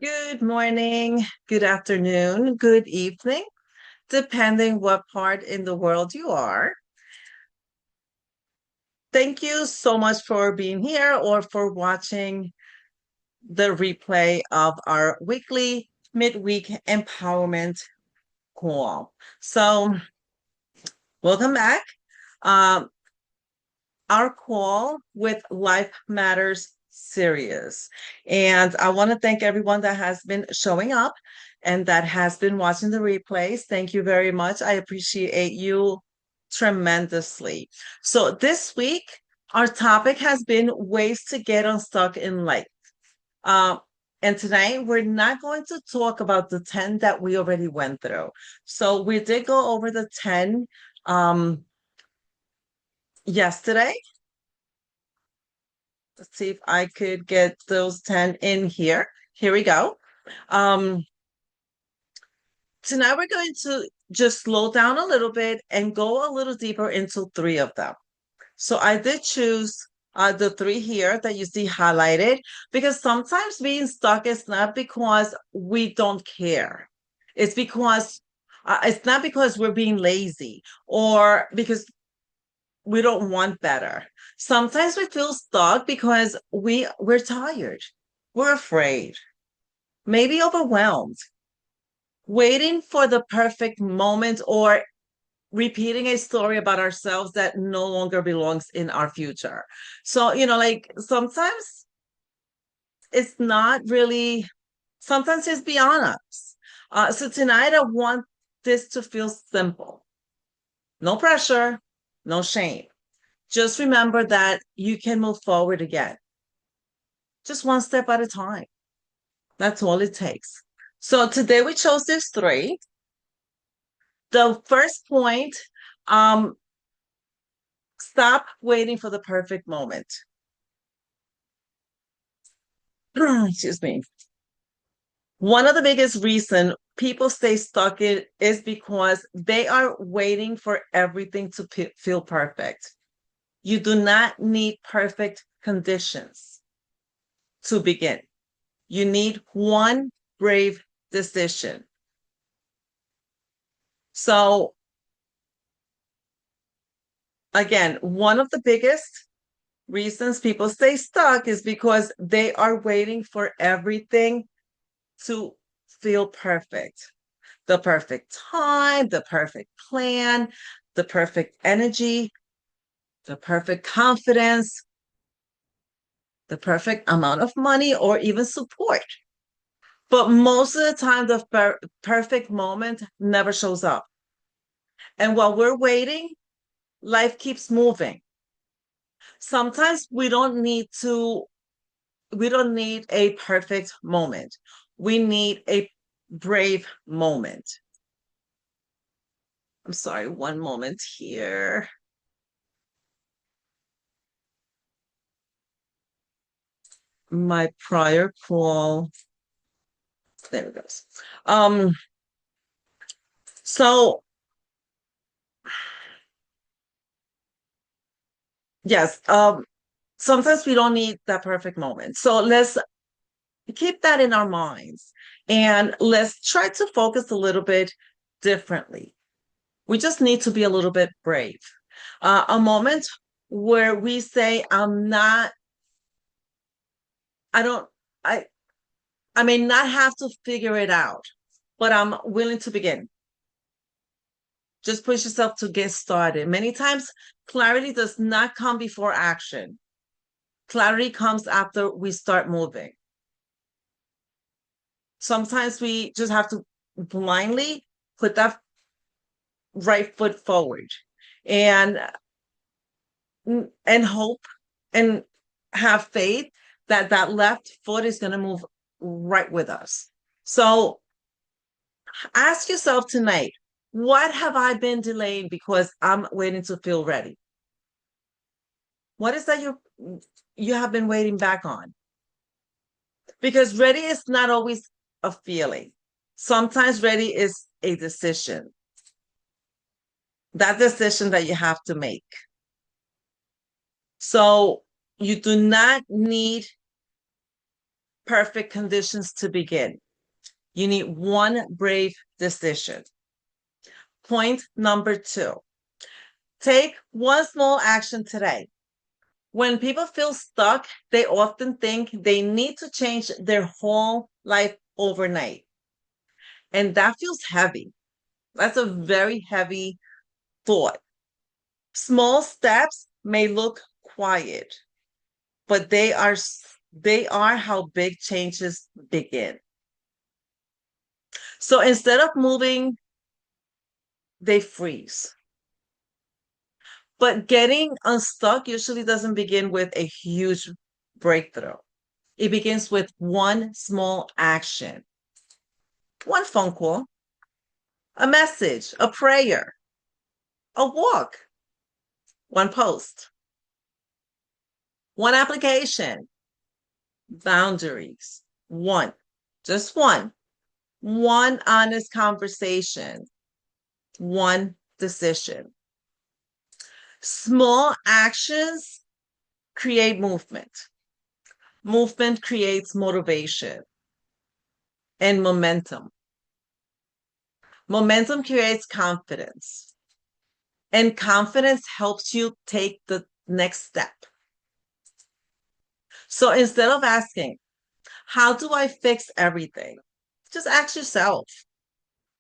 Good morning, good afternoon, good evening, depending what part in the world you are. Thank you so much for being here or for watching the replay of our weekly midweek empowerment call. So, welcome back. Um, our call with Life Matters Serious. And I want to thank everyone that has been showing up and that has been watching the replays. Thank you very much. I appreciate you tremendously. So this week, our topic has been ways to get unstuck in life. Um, and tonight, we're not going to talk about the 10 that we already went through. So we did go over the 10 yesterday. Let's see if I could get those 10 in here. Here we go. Um, Tonight we're going to just slow down a little bit and go a little deeper into three of them. So I did choose the three here that you see highlighted because sometimes being stuck is not because we don't care. It's because it's not because we're being lazy or because we don't want better. Sometimes we feel stuck because we're tired. We're afraid, maybe overwhelmed, waiting for the perfect moment or repeating a story about ourselves that no longer belongs in our future. So, like sometimes it's not really, sometimes it's beyond us. So tonight I want this to feel simple. No pressure, no shame. Just remember that you can move forward again, just one step at a time. That's all it takes. So today we chose these three. The first point, um, stop waiting for the perfect moment. Excuse me. One of the biggest reason people stay stuck in is because they are waiting for everything to feel perfect. You do not need perfect conditions to begin. You need one brave decision. So again, one of the biggest reasons people stay stuck is because they are waiting for everything to feel perfect. The perfect time, the perfect plan, the perfect energy, the perfect confidence, the perfect amount of money, or even support. But most of the time, the perfect moment never shows up. And while we're waiting, life keeps moving. Sometimes we don't need a perfect moment. We need a brave moment. I'm sorry, one moment here. My prior call. There it goes. Um, so yes, sometimes we don't need that perfect moment. So let's keep that in our minds and let's try to focus a little bit differently. We just need to be a little bit brave. A moment where we say, I'm not, I don't, I, I may not have to figure it out, but I'm willing to begin. Just push yourself to get started. Many times, clarity does not come before action. Clarity comes after we start moving. Sometimes we just have to blindly put that right foot forward and and hope and have faith that that left foot is going to move right with us. So ask yourself tonight, what have I been delaying because I'm waiting to feel ready? What is that you have been waiting back on? Because ready is not always a feeling. Sometimes ready is a decision. That decision that you have to make. So you do not need perfect conditions to begin. You need one brave decision. Point number 2, take one small action today. When people feel stuck, they often think they need to change their whole life overnight. And that feels heavy. That's a very heavy thought. Small steps may look quiet, but they are how big changes begin. So instead of moving, they freeze. But getting unstuck usually doesn't begin with a huge breakthrough. It begins with one small action, one phone call, a message, a prayer, a walk, one post, one application, boundaries, one, just one honest conversation, one decision. Small actions create movement. Movement creates motivation and momentum. Momentum creates confidence, and confidence helps you take the next step. So instead of asking, how do I fix everything? Just ask yourself,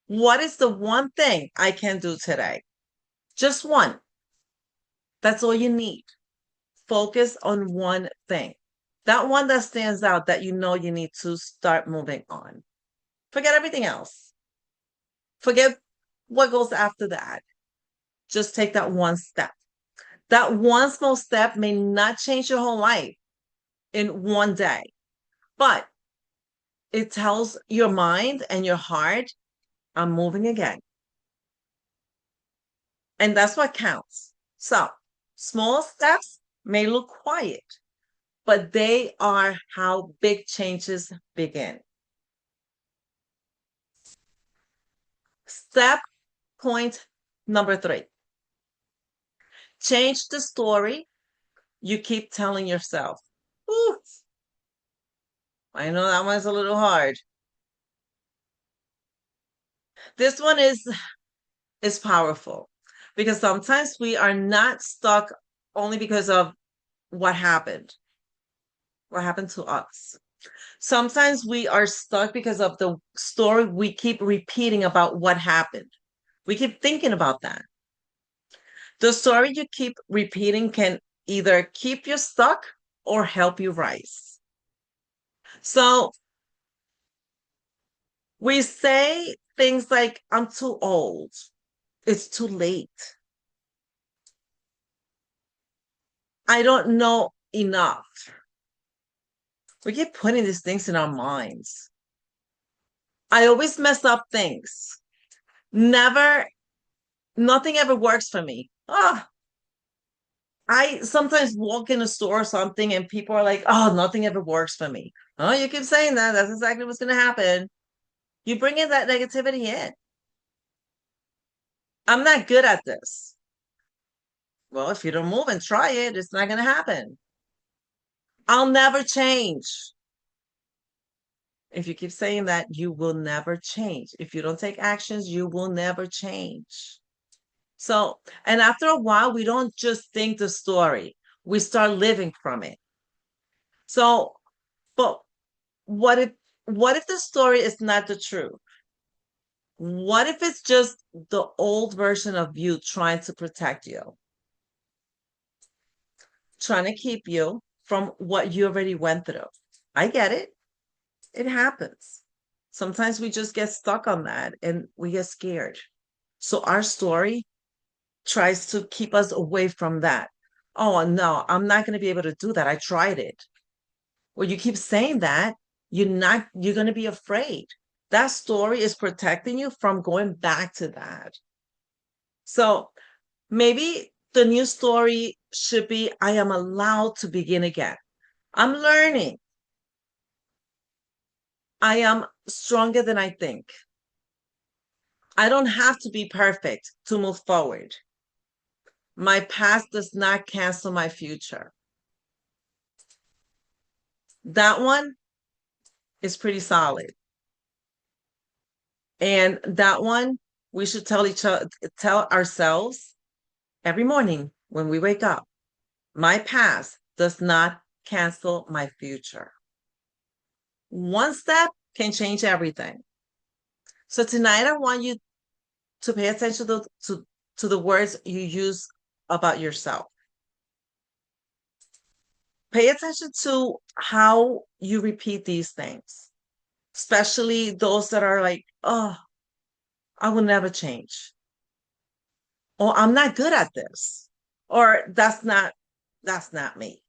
what is the one thing I can do today? Just one. That's all you need. Focus on one thing. That one that stands out that you know you need to start moving on. Forget everything else. Forget what goes after that. Just take that one step. That one small step may not change your whole life in one day, but it tells your mind and your heart, I'm moving again. And that's what counts. So, small steps may look quiet, but they are how big changes begin. Step point number 3, change the story you keep telling yourself. Ooh, I know that one's a little hard. This one is powerful because sometimes we are not stuck only because of what happened to us. Sometimes we are stuck because of the story we keep repeating about what happened. We keep thinking about that. The story you keep repeating can either keep you stuck or help you rise. So we say things like, I'm too old, it's too late, I don't know enough. We keep putting these things in our minds. I always mess up things. Nothing ever works for me. I sometimes walk in a store or something and people are like, oh, nothing ever works for me. Oh, you keep saying that. That's exactly what's going to happen. You bring in that negativity in. I'm not good at this. Well, if you don't move and try it, it's not going to happen. I'll never change. If you keep saying that, you will never change. If you don't take actions, you will never change. So, and after a while, we don't just think the story, we start living from it. So, but what if the story is not the truth? What if it's just the old version of you trying to protect you, trying to keep you from what you already went through? I get it. It happens. Sometimes we just get stuck on that and we get scared. So our story tries to keep us away from that. Oh, no, I'm not going to be able to do that. I tried it. Well, you keep saying that, you're going to be afraid. That story is protecting you from going back to that. So maybe the new story should be, I am allowed to begin again. I'm learning. I am stronger than I think. I don't have to be perfect to move forward. My past does not cancel my future. That one is pretty solid. And that one we should tell each other, tell ourselves every morning when we wake up. My past does not cancel my future. One step can change everything. So tonight I want you to pay attention to the words you use about yourself. Pay attention to how you repeat these things, especially those that are like, oh, I will never change. Or I'm not good at this. Or that's not me.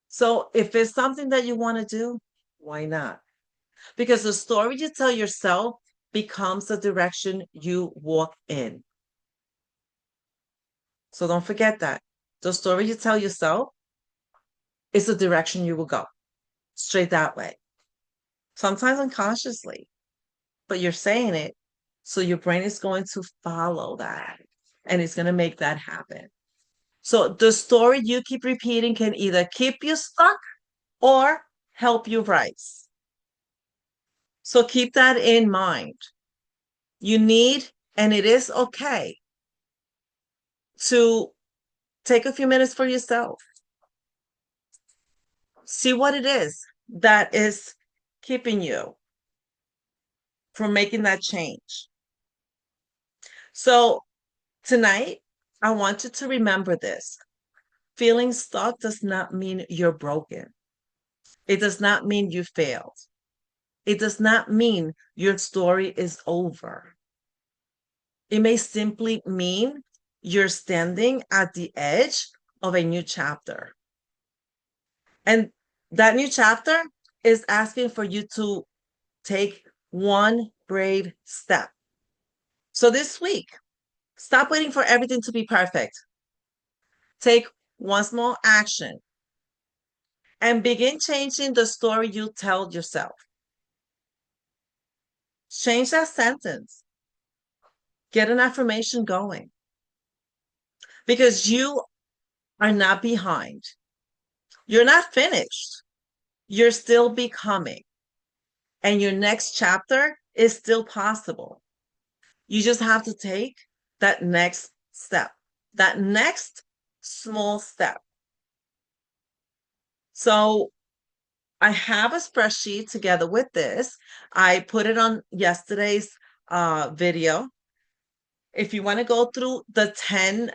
So if it's something that you want to do, why not? Because the story you tell yourself becomes the direction you walk in. So don't forget that. The story you tell yourself is the direction you will go, straight that way. Sometimes unconsciously, but you're saying it. So your brain is going to follow that and it's going to make that happen. So the story you keep repeating can either keep you stuck or help you rise. So keep that in mind. You need, and it is okay to take a few minutes for yourself. See what it is that is keeping you from making that change. So tonight, I want you to remember this. Feeling stuck does not mean you're broken. It does not mean you failed. It does not mean your story is over. It may simply mean you're standing at the edge of a new chapter. And that new chapter is asking for you to take one brave step. So this week, stop waiting for everything to be perfect. Take one small action and begin changing the story you tell yourself. Change that sentence. Get an affirmation going because you are not behind. You're not finished. You're still becoming. And your next chapter is still possible. You just have to take that next step, that next small step. So I have a spreadsheet together with this. I put it on yesterday's video. If you want to go through the 10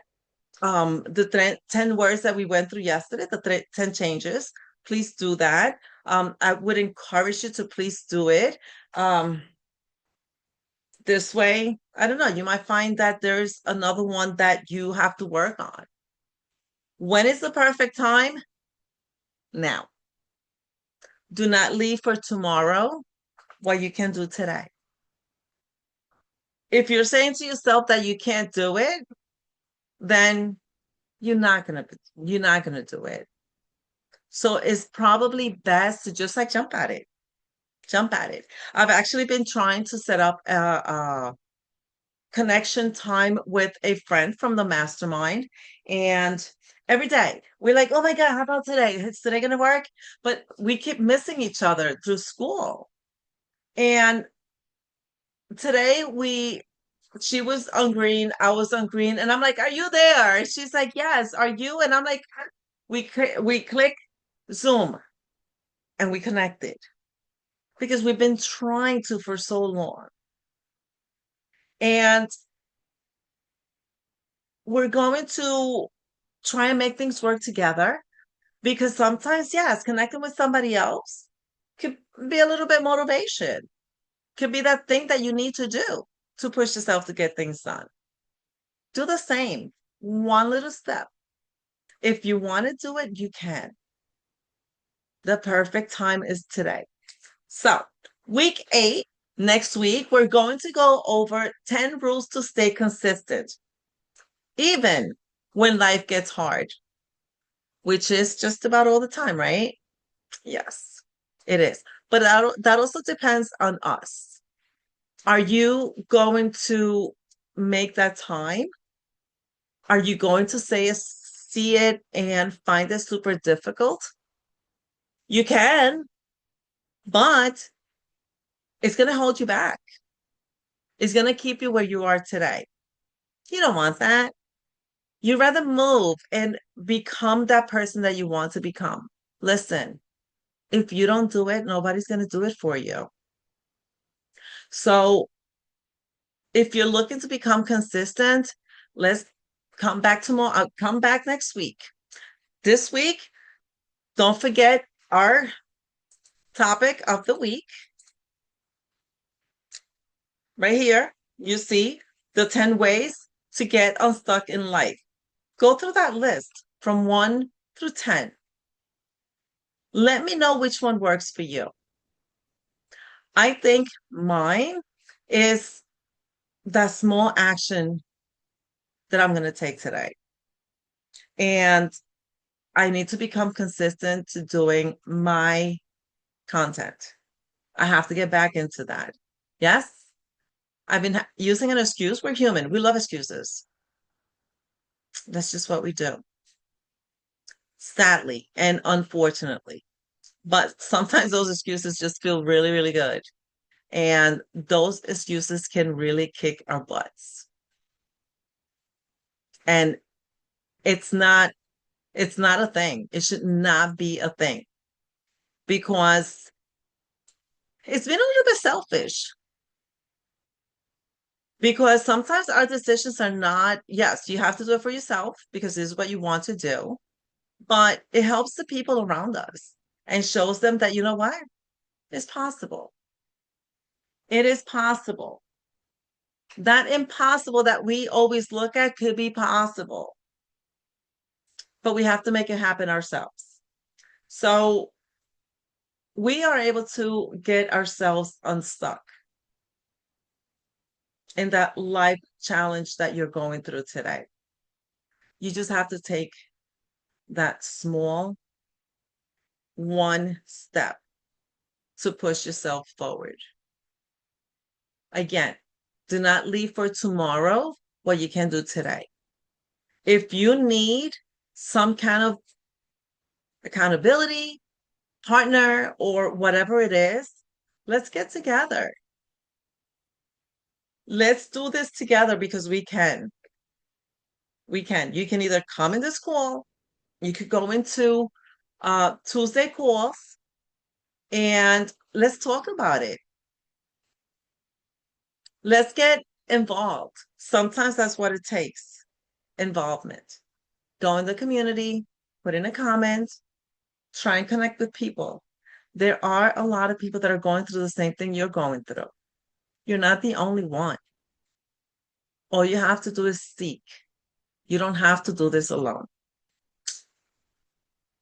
words that we went through yesterday, the 10 changes, please do that. I would encourage you to please do it. This way, I don't know, you might find that there's another one that you have to work on. When is the perfect time? Now. Do not leave for tomorrow what you can do today. If you're saying to yourself that you can't do it, then you're not gonna do it. So it's probably best to just like jump at it. Jump at it. I've actually been trying to set up a connection time with a friend from the mastermind. And every day we're like, oh my God, how about today? Is today going to work? But we keep missing each other through school. And today she was on green, I was on green, and I'm like, are you there? And she's like, yes, are you? And I'm like, we click Zoom and we connected because we've been trying to for so long. And we're going to try and make things work together because sometimes, yes, connecting with somebody else could be a little bit motivation, could be that thing that you need to do to push yourself to get things done. Do the same, one little step. If you want to do it, you can. The perfect time is today. So, week 8, next week, we're going to go over 10 rules to stay consistent, even when life gets hard, which is just about all the time, right? Yes, it is. But that also depends on us. Are you going to make that time? Are you going to see it and find it super difficult? You can. but it's going to hold you back. It's going to keep you where you are today. You don't want that. You'd rather move and become that person that you want to become. Listen, if you don't do it, nobody's going to do it for you. So if you're looking to become consistent, let's come back tomorrow. Come back next week. This week, don't forget our topic of the week. Right here, you see the 10 ways to get unstuck in life. Go through that list from 1 through 10. Let me know which one works for you. I think mine is that small action that I'm going to take today. And I need to become consistent to doing my content. I have to get back into that. Yes? I've been using an excuse. We're human. We love excuses. That's just what we do. Sadly and unfortunately. But sometimes those excuses just feel really, really good. And those excuses can really kick our butts. And it's not a thing. It should not be a thing because it's been a little bit selfish. Because sometimes our decisions are not, yes, you have to do it for yourself because this is what you want to do, but it helps the people around us and shows them that, you know what? It's possible. It is possible. That impossible that we always look at could be possible, but we have to make it happen ourselves. So we are able to get ourselves unstuck in that life challenge that you're going through today. You just have to take that small one step to push yourself forward. Again, do not leave for tomorrow what you can do today. If you need some kind of accountability, partner, or whatever it is, let's get together. Let's do this together because we can. We can. You can either come in this call, you could go into Tuesday calls, and let's talk about it. Let's get involved. Sometimes that's what it takes, involvement. Go in the community, put in a comment, try and connect with people. There are a lot of people that are going through the same thing you're going through. You're not the only one. All you have to do is seek. You don't have to do this alone.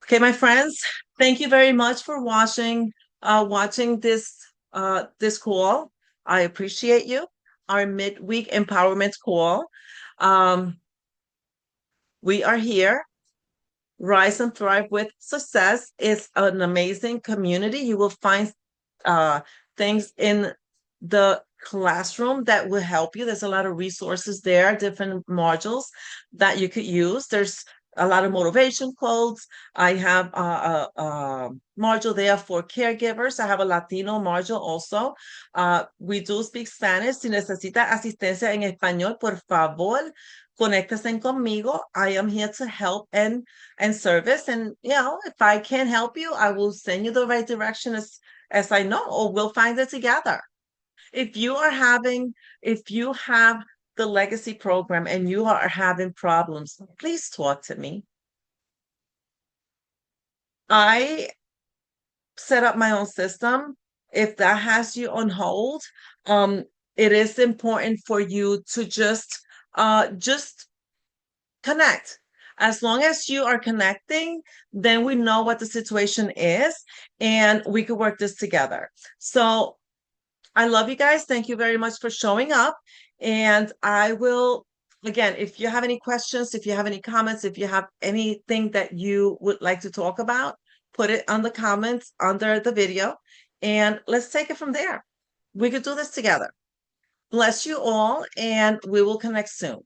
Okay, my friends, thank you very much for watching this call. I appreciate you. Our midweek empowerment call. We are here. Rise and Thrive with Success is an amazing community. You will find things in the classroom that will help you. There's a lot of resources there, different modules that you could use. There's a lot of motivation quotes. I have a module there for caregivers. I have a Latino module also. We do speak Spanish. Si necesita asistencia en español, por favor, conéctese conmigo. I am here to help and service. And if I can't help you, I will send you the right direction as I know, or we'll find it together. If you have the legacy program and you are having problems, please talk to me. I set up my own system. If that has you on hold, it is important for you to just connect. As long as you are connecting, then we know what the situation is and we could work this together. So I love you guys. Thank you very much for showing up. And I will, again, if you have any questions, if you have any comments, if you have anything that you would like to talk about, put it on the comments under the video and let's take it from there. We could do this together. Bless you all, and we will connect soon.